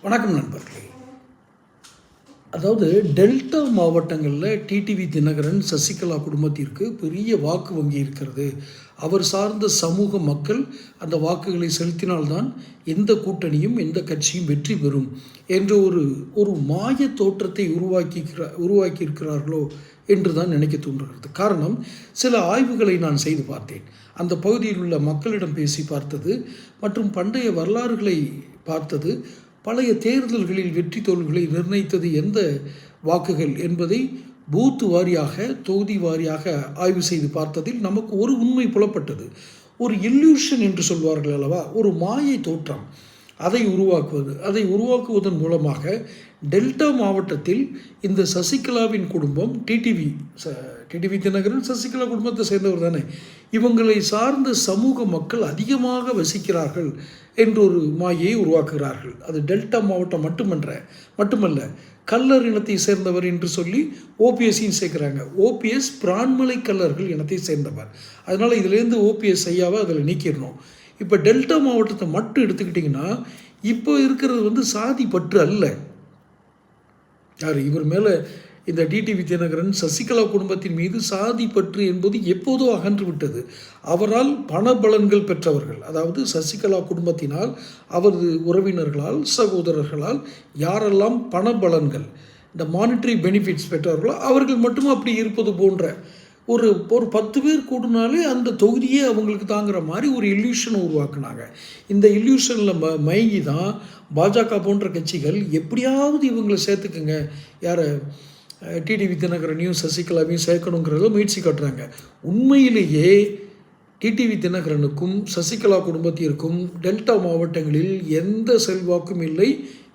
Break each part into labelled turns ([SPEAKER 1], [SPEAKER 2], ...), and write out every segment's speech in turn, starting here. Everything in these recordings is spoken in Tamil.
[SPEAKER 1] வணக்கம் நண்பர்களே. அதாவது டெல்டா மாவட்டங்களில் டிடிவி தினகரன் சசிகலா குடும்பத்திற்கு பெரிய வாக்கு வங்கி இருக்கிறது. அவர் சார்ந்த சமூக மக்கள் அந்த வாக்குகளை செலுத்தினால்தான் எந்த கூட்டணியும் எந்த கட்சியும் வெற்றி பெறும் என்ற ஒரு மாய தோற்றத்தை உருவாக்கியிருக்கிறார்களோ என்று தான் நினைக்க தோன்றுகிறது. காரணம், சில ஆய்வுகளை நான் செய்து பார்த்தேன். அந்த பகுதியில் உள்ள மக்களிடம் பேசி பார்த்தது மற்றும் பண்டைய வரலாறுகளை பார்த்தது, பழைய தேர்தல்களில் வெற்றி தோல்விகளை நிர்ணயித்தது எந்த வாக்குகள் என்பதை பூத்து வாரியாக தொகுதி வாரியாக ஆய்வு செய்து பார்த்ததில் நமக்கு ஒரு உண்மை புலப்பட்டது. ஒரு இல்யூஷன் என்று சொல்வார்கள் அல்லவா, ஒரு மாயை தோற்றம், அதை உருவாக்குவதன் மூலமாக டெல்டா மாவட்டத்தில் இந்த சசிகலாவின் குடும்பம், டிடிவி தினகரன் சசிகலா குடும்பத்தை சேர்ந்தவர் தானே, இவங்களை சார்ந்த சமூக மக்கள் அதிகமாக வசிக்கிறார்கள் என்றொரு மாயை உருவாக்குகிறார்கள். அது டெல்டா மாவட்டம் மட்டுமல்ல, கல்லர் இனத்தை சேர்ந்தவர் என்று சொல்லி ஓபிஎஸ்ஸையும் சேர்க்குறாங்க. ஓபிஎஸ் பிரான்மலை கல்லர்கள் இனத்தை சேர்ந்தவர். அதனால் இதிலேருந்து ஓபிஎஸ் ஐயாவை அதில் நீக்கிடணும். இப்போ டெல்டா மாவட்டத்தை மட்டும் எடுத்துக்கிட்டிங்கன்னா, இப்போ இருக்கிறது சாதி பற்று அல்ல. யார் இவர் மேலே, இந்த டிடிவி தினகரன் சசிகலா குடும்பத்தின் மீது சாதி பற்று என்பது எப்போதோ அகன்று விட்டது. அவரால் பணபலன்கள் பெற்றவர்கள், அதாவது சசிகலா குடும்பத்தினால், அவரது உறவினர்களால், சகோதரர்களால் யாரெல்லாம் பணபலன்கள், இந்த மானிட்டரி பெனிஃபிட்ஸ் பெற்றவர்களோ அவர்கள் மட்டும் அப்படி இருப்பது போன்ற ஒரு 10 பேர் கூடுனாலே அந்த தொகுதியே அவங்களுக்கு தாங்கிற மாதிரி ஒரு இல்யூஷனை உருவாக்குனாங்க. இந்த இல்யூஷனில் மயங்கி தான் பாஜக போன்ற கட்சிகள் எப்படியாவது இவங்களை சேர்த்துக்குங்க, யாரை டிடிவி தினகரனையும் சசிகலாவையும் சேர்க்கணுங்கிறத முயற்சி காட்டுறாங்க. உண்மையிலேயே டிடிவி தினகரனுக்கும் சசிகலா குடும்பத்திற்கும் டெல்டா மாவட்டங்களில் எந்த செல்வாக்கும் இல்லை.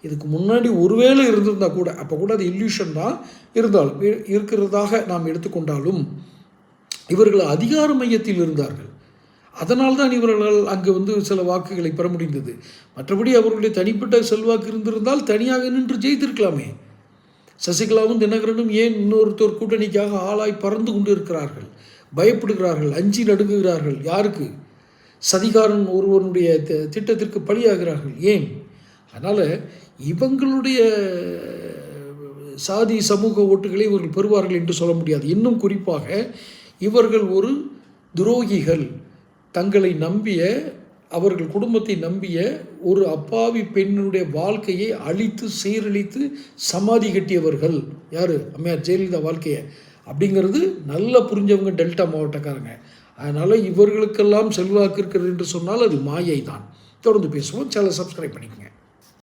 [SPEAKER 1] இதுக்கு முன்னாடி ஒருவேளை இருந்திருந்தால் கூட, அப்போ கூட அது இல்யூஷன் தான் இருக்கிறதாக நாம் எடுத்துக்கொண்டாலும், இவர்கள் அதிகார மையத்தில் இருந்தார்கள். அதனால்தான் இவர்கள் அங்கு சில வாக்குகளை பெற முடிந்தது. மற்றபடி அவர்களுடைய தனிப்பட்ட செல்வாக்கு இருந்திருந்தால் தனியாக நின்று ஜெயித்திருக்கலாமே. சசிகலாவும் தினகரனும் ஏன் இன்னொருத்தர் கூட்டணிக்காக ஆளாய் பறந்து கொண்டு இருக்கிறார்கள், பயப்படுகிறார்கள், அஞ்சி நடுங்குகிறார்கள்? யாருக்கு? சதிகாரன் ஒருவனுடைய திட்டத்திற்கு பலியாகிறார்கள். ஏன்? அதனால் இவங்களுடைய சாதி சமூக ஓட்டுகளை இவர்கள் பெறுவார்கள் என்று சொல்ல முடியாது. இன்னும் குறிப்பாக இவர்கள் ஒரு துரோகிகள். தங்களை நம்பிய, அவர்கள் குடும்பத்தை நம்பிய ஒரு அப்பாவி பெண்ணுடைய வாழ்க்கையை அழித்து சீரழித்து சமாதி கட்டியவர்கள். யார்? அம்மையார் ஜெயலலிதா வாழ்க்கையை. அப்படிங்கிறது நல்லா புரிஞ்சவங்க டெல்டா மாவட்டக்காரங்க. அதனால் இவர்களுக்கெல்லாம் செல்வாக்கு இருக்கிறது என்று சொன்னால் அது மாயை தான். தொடர்ந்து பேசுவோம். சேனலை சப்ஸ்கிரைப் பண்ணிக்கோங்க.